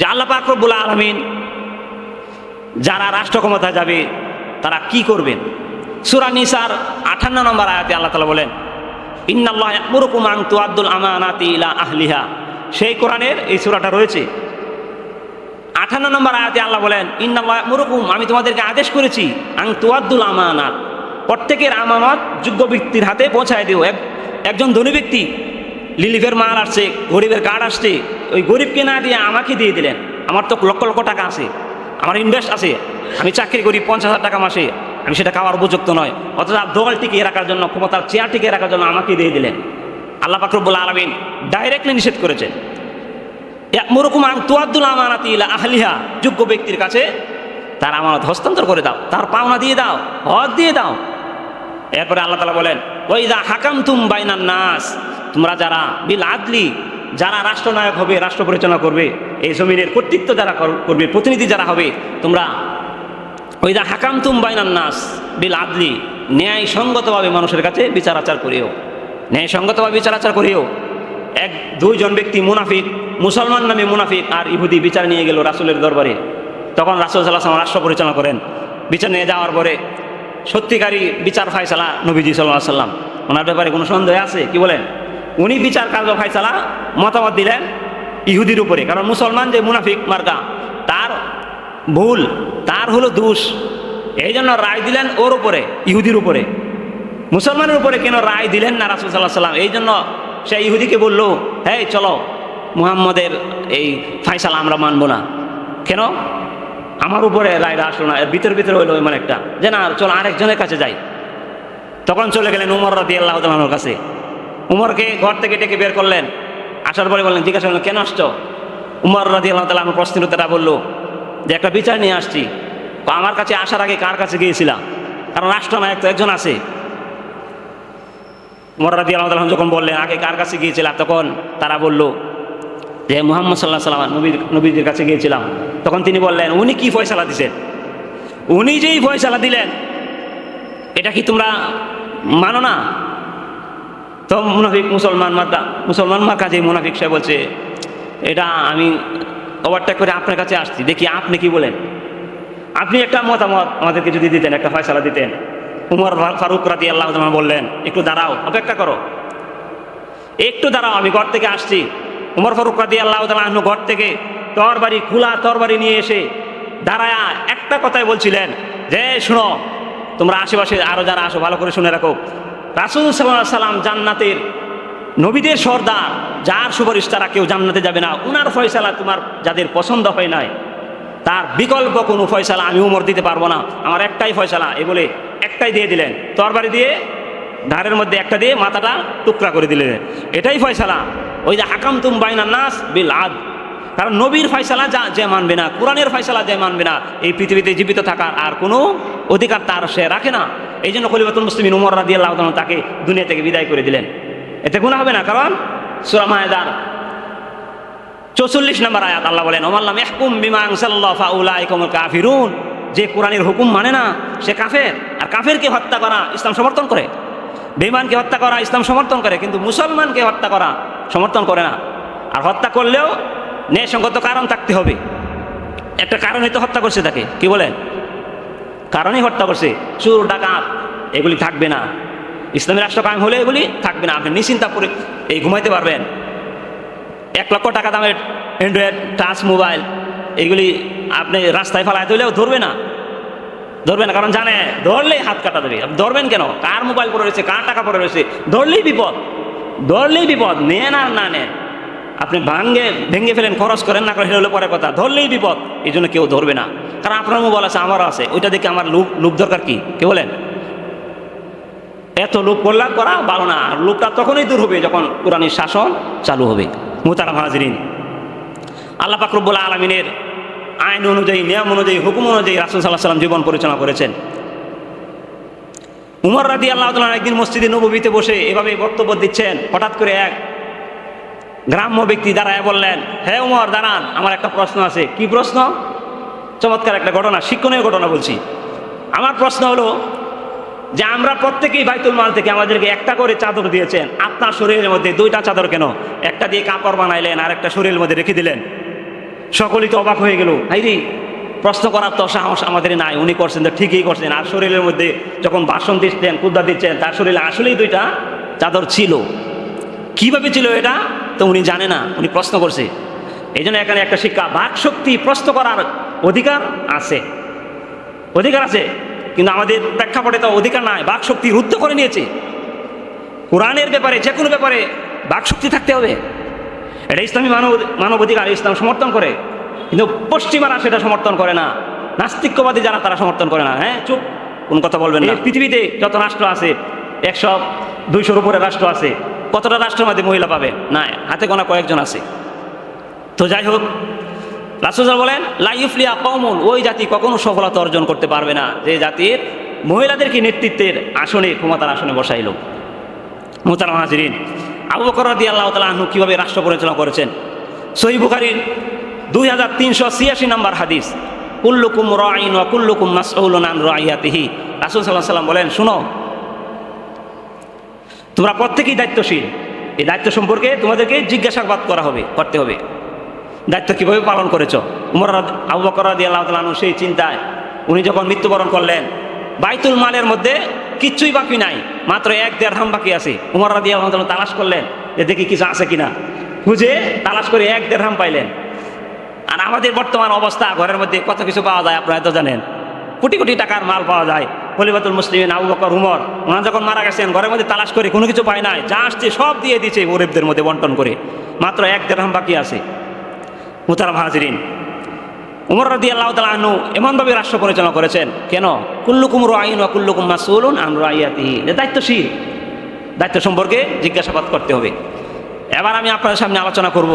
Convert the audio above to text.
যে আল্লাহ পাক রব্বুল আলামিন যারা রাষ্ট্র ক্ষমতায় যাবে তারা কি করবেন। সূরা নিসার 58 নম্বর আয়াতে আল্লাহ তাআলা বলেন, ইন্নাল্লাহা ইয়া'মুরুকুম আন তুআদ্দুল আমানাতি ইলা আহলিহা। সেই কোরআনের এই সূরাটা রয়েছে। 58 নম্বর আয়াতে আল্লাহ বলেন, ইন্নাল্লাহা ইয়া'মুরুকুম, আমি তোমাদেরকে আদেশ করেছি, আন তুআদ্দুল আমানাত, প্রত্যেকের আমানত যোগ্য ব্যক্তির হাতে পৌঁছায় দিও। একজন ধনী ব্যক্তি লিলিফের মাল আসছে, গরিবের কার্ড আসছে, ওই গরিবকে না দিয়ে আমাকে দিয়ে দিলেন। আমার তো লক্ষ লক্ষ টাকা আছে, আমার ইনভেস্ট আছে, আমি চাকরি করি 50,000 টাকা মাসে, আমি সেটা খাওয়ার উপযুক্ত নয়, অথচ দল টিকিয়ে রাখার জন্য, ক্ষমতার চেয়ার টিকিয়ে রাখার জন্য আমাকে দিয়ে দিলেন। আল্লাহ পাক রব্বুল আলামিন ডাইরেক্টলি নিষেধ করেছেন, ইয়া'মুরুকুম আন তুআদ্দুল আমানাতি ইলা আহলিহা, যোগ্য ব্যক্তির কাছে তার আমানত হস্তান্তর করে দাও, তার পাওনা দিয়ে দাও, হক দিয়ে দাও। এরপরে আল্লাহ তাআলা বলেন, ওয়া ইযা হাকামতুম বাইনান নাস, তোমরা যারা বিল আদলি, যারা রাষ্ট্রনায়ক হবে, রাষ্ট্র পরিচালনা করবে, এই জমিনের কর্তৃত্ব যারা করবে, প্রতিনিধি যারা হবে, তোমরা ওয়া ইযা হাকামতুম বাইনান নাস বিল আদলি, ন্যায়সঙ্গতভাবে মানুষের কাছে বিচার আচার করিও, ন্যায়সঙ্গতভাবে বিচার আচার করিও। দুইজন ব্যক্তি মুনাফিক, মুসলমান নামে মুনাফিক আর ইহুদি বিচার নিয়ে গেল রাসূলের দরবারে। তখন রাসূল সাল্লাল্লাহু আলাইহি ওয়াসাল্লাম রাষ্ট্র পরিচালনা করেন। বিচার নিয়ে যাওয়ার পরে সত্যিকারী বিচার ফায়সালা নবীজি সাল্লাল্লাহু আলাইহি ওয়াসাল্লাম, ওনার ব্যাপারে কোনো সন্দেহ আছে কি বলেন? উনি বিচার কার্য ফায়সালা মতামত দিলেন ইহুদির উপরে, কারণ মুসলমান যে মুনাফিক মার্কা, তার ভুল, তার হলো দোষ, এই জন্য রায় দিলেন ওর উপরে, ইহুদির উপরে। মুসলমানের উপরে কেন রায় দিলেন না রাসূল সাল্লাল্লাহু আলাইহি ওয়াসাল্লাম? এই জন্য সে ইহুদিকে বলল, হ্যাঁ চলো, মুহাম্মদের এই ফায়সালা আমরা মানবো না। কেন? আমার উপরে রায়টা আসলো না। এর ভিতরে হইলো এমন একটা যে না, চলো আরেকজনের কাছে যাই। তখন চলে গেলেন উমর রাদিয়াল্লাহু তাআলার কাছে। উমরকে ঘর থেকে ডেকে বের করলেন। আসার পরে বললেন, জিজ্ঞাসা করলেন, কেন আসছো? উমর রাদিয়াল্লাহু তাআলা আমার প্রশ্নের উত্তরটা বললো যে একটা বিচার নিয়ে আসছি। আমার কাছে আসার আগে কার কাছে গিয়েছিলাম? কারণ রাষ্ট্রনায়ক তো একজন আছে। উমর রাদিয়াল্লাহু তাআলা যখন বললেন আগে কার কাছে গিয়েছিলাম, তখন তারা বলল যে মুহাম্মদ সাল্লাল্লাহু আলাইহি ওয়াসাল্লাম নবীদের কাছে গিয়েছিলাম। তখন তিনি বললেন, উনি কি ফয়সালা দিছেন? উনি যেই ফয়সালা দিলেন এটা কি তোমরা মানো না? তো মুনাফিক মুসলমান মার্কা যে মুনাফিক, সে বলছে, এটা আমি ওভারটেক করে আপনার কাছে আসছি, দেখি আপনি কি বলেন, আপনি একটা মতামত আমাদেরকে যদি দিতেন, একটা ফয়সালা দিতেন। উমর ফারুক রাদিয়াল্লাহু তাআলা বললেন, একটু দাঁড়াও, অপেক্ষা করো, একটু দাঁড়াও, আমি ঘর থেকে আসছি। উমর ফারুক রাদিয়াল্লাহু তাআলা ঘর থেকে তরবারি, খোলা তরবারি নিয়ে এসে দাঁড়ায়া একটা কথাই বলছিলেন যে, শুনো, তোমরা আশেপাশে আরো যারা আসো ভালো করে শুনে রাখো, রাসূল সাল্লাল্লাহু আলাইহি ওয়াসাল্লাম জান্নাতের নবীদের সর্দার, যার সুপারিশ তারা কেউ জান্নাতে যাবে না। উনার ফয়সালা তোমার যাদের পছন্দ হয় নাই, তার বিকল্প কোনো ফয়সালা আমি উমর দিতে পারবো না, আমার একটাই ফয়সালা, এ বলে একটাই দিয়ে দিলেন, তরবারি দিয়ে ধারের মধ্যে একটা দিয়ে মাথাটা টুকরা করে দিলেন। এটাই ফয়সালা, ওই যে হাকামতুম বাইনান নাস বিল আদল। কারণ নবীর ফয়সালা যে মানবে না, কোরআনের ফয়সালা যে মানবে না, এই পৃথিবীতে জীবিত থাকার আর কোনো অধিকার তার সে রাখে না। এই জন্য খলিফাতুল মুসলিমিন উমর রাদিয়াল্লাহু তাআলা তাকে দুনিয়া থেকে বিদায় করে দিলেন। এতে গুনাহ হবে না, কারণ সূরা মায়েদার 44 নম্বর আয়াত আল্লাহ বলেন, ওমাল্লাম ইয়াহকুম বিমা আনজালাল্লাহু ফাউলাইকা হুমুল কাফিরুন, যে কোরআনের হুকুম মানে না সে কাফের। আর কাফেরকে হত্যা করা ইসলাম সমর্থন করে, বেঈমানকে হত্যা করা ইসলাম সমর্থন করে, কিন্তু মুসলমানকে হত্যা করা সমর্থন করে না। আর হত্যা করলেও ন্যায়সঙ্গত কারণ থাকতে হবে। একটা কারণে তো হত্যা করছে তাকে, কি বলেন? কারণেই হত্যা করছে। চোর ডাকাত এগুলি থাকবে না, ইসলামী রাষ্ট্র কায়েম হলে এগুলি থাকবে না। আপনি নিশ্চিন্তা করে এই ঘুমাইতে পারবেন। 1 লক্ষ টাকা দামের অ্যান্ড্রয়েড টাচ মোবাইল এগুলি আপনি রাস্তায় ফেলায় দিলেও ধরবে না, কারণ জানে ধরলেই হাত কাটা দেবে। ধরবেন কেন? কার মোবাইল পড়ে রয়েছে, কার টাকা পড়ে রয়েছে, ধরলেই বিপদ। নেন আর না নেন, আপনি ভেঙে ফেলেন, খরচ করেন না করে, সেটা হলো পরে কথা, ধরলেই বিপদ। এই জন্য কেউ ধরবে না। কারণ আপনার মোবাইল আছে, আমারও আছে, ওইটা দেখে আমার লোভ দরকার কি? কে বলেন? এত লোভ করা ভালো না। আর লোভটা তখনই দূর হবে যখন কোরআনের শাসন চালু হবে। মুহতারাম হাজিরিন, আল্লাহ পাক রব্বুল আলামিনের আইন অনুযায়ী, নিয়ম অনুযায়ী, হুকুম অনুযায়ী রাসূল সাল্লাল্লাহু আলাইহি ওয়াসাল্লাম জীবন পরিচালনা করেছেন। উমর রাদিয়াল্লাহু তাআলা একদিন মসজিদে নববীতে বসে এভাবে বক্তব্য দিচ্ছেন। হঠাৎ করে এক গ্রাম্য ব্যক্তি দাঁড়ায় বললেন, হে উমর দাঁড়ান, আমার একটা প্রশ্ন আছে। কি প্রশ্ন? চমৎকার একটা ঘটনা, শিক্ষণীয় ঘটনা বলছি। আমার প্রশ্ন হলো যে, আমরা প্রত্যেকেই বাইতুল মাল থেকে আমাদেরকে একটা করে চাদর দিয়েছেন, আপনার শরীরের মধ্যে 2টা চাদর কেন? একটা দিয়ে কাপড় বানাইলেন আর একটা শরীরের মধ্যে রেখে দিলেন। সকলেই তো অবাক হয়ে গেল, হাইরে প্রশ্ন করার তো সাহস আমাদের নাই, উনি করছেন তো ঠিকই করছেন। আর শরীরের মধ্যে যখন বাসন দিচ্ছেন, কুদ্দা দিচ্ছেন, তার শরীরে আসলেই দুইটা চাদর ছিল। কিভাবে ছিল এটা তো উনি জানে না, উনি প্রশ্ন করছে। এই জন্য এখানে একটা শিক্ষা, বাক শক্তি, প্রশ্ন করার অধিকার আছে, অধিকার আছে, কিন্তু আমাদের প্রেক্ষাপটে তো অধিকার নাই, বাক শক্তি রুদ্ধ করে নিয়েছে। কোরআনের ব্যাপারে, যে কোনো ব্যাপারে বাক শক্তি থাকতে হবে, এটা ইসলামী মানব অধিকার, ইসলাম সমর্থন করে। কিন্তু পশ্চিমারা সেটা সমর্থন করে না, নাস্তিক্যবাদী যারা তারা সমর্থন করে না। হ্যাঁ, চুপ, কোন কথা বলবেন না। পৃথিবীতে যত রাষ্ট্র আছে, 100-200-র উপরে রাষ্ট্র আছে, কতটা রাষ্ট্রের মধ্যে মহিলা পাবে? না, হাতে গোনা কয়েকজন আছে। তো যাই হোক, রাসূল বলেন লা ইউফলিহু কওমুন, ওই জাতি কখনো সফলতা অর্জন করতে পারবে না যে জাতির মহিলাদেরকে নেতৃত্বের আসনে, ক্ষমতার আসনে বসাইল। মুহতারাম হাজিরিন, আবু বকর রাদিয়াল্লাহু তাআলা আনহু কিভাবে রাষ্ট্র পরিচালনা করেছেন? সহিহ বুখারীর 2386 নম্বর হাদিস, কুল্লুকুম রাঈন ওয়া কুল্লুকুম মাসউলুন আন রাইয়াতিহি। রাসূল সাল্লাল্লাহু আলাইহি ওয়াসাল্লাম বলেন, শুনো, তোমরা প্রত্যেকেই দায়িত্বশীল, এই দায়িত্ব সম্পর্কে তোমাদেরকে জিজ্ঞাসাবাদ করতে হবে। দায়িত্ব কিভাবে পালন করেছ? আবু বকর রাদিয়াল্লাহু তাআলা আনহু সেই চিন্তায় উনি যখন মৃত্যুবরণ করলেন, বাইতুল মালের মধ্যে কিচ্ছুই বাকি নাই, মাত্র 1 দিরহাম বাকি আছে। উমর রাদিয়াল্লাহু তাআলা তালাশ করলেন যে দেখি কিছু আছে কিনা, খুঁজে তালাশ করে 1 দিরহাম পাইলেন। আর আমাদের বর্তমান অবস্থা, ঘরের মধ্যে কত কিছু পাওয়া যায় আপনারা তো জানেন, কোটি কোটি টাকার মাল পাওয়া যায়। খলিফাতুল মুসলিমিন আবু বকর উমর, ওনারা যখন মারা গেছেন, ঘরের মধ্যে তালাশ করে কোনো কিছু পায় নাই, যা আসছে সব দিয়ে দিয়েছে গরিবদের মধ্যে বন্টন করে, মাত্র 1 দিরহাম বাকি আছে। মুহতারাম হাজিরিন, উমর রাদিয়াল্লাহু তাআলা আনহু এমনভাবে রাষ্ট্র পরিচালনা করেছেন, কেন? কুল্লুকুম রাঈন ওয়া কুল্লুকুম মাসউলুন আন রাইয়াতিহি, দায়িত্বশীল, দায়িত্ব সম্পর্কে জিজ্ঞাসাবাদ করতে হবে। এবার আমি আপনাদের সামনে আলোচনা করব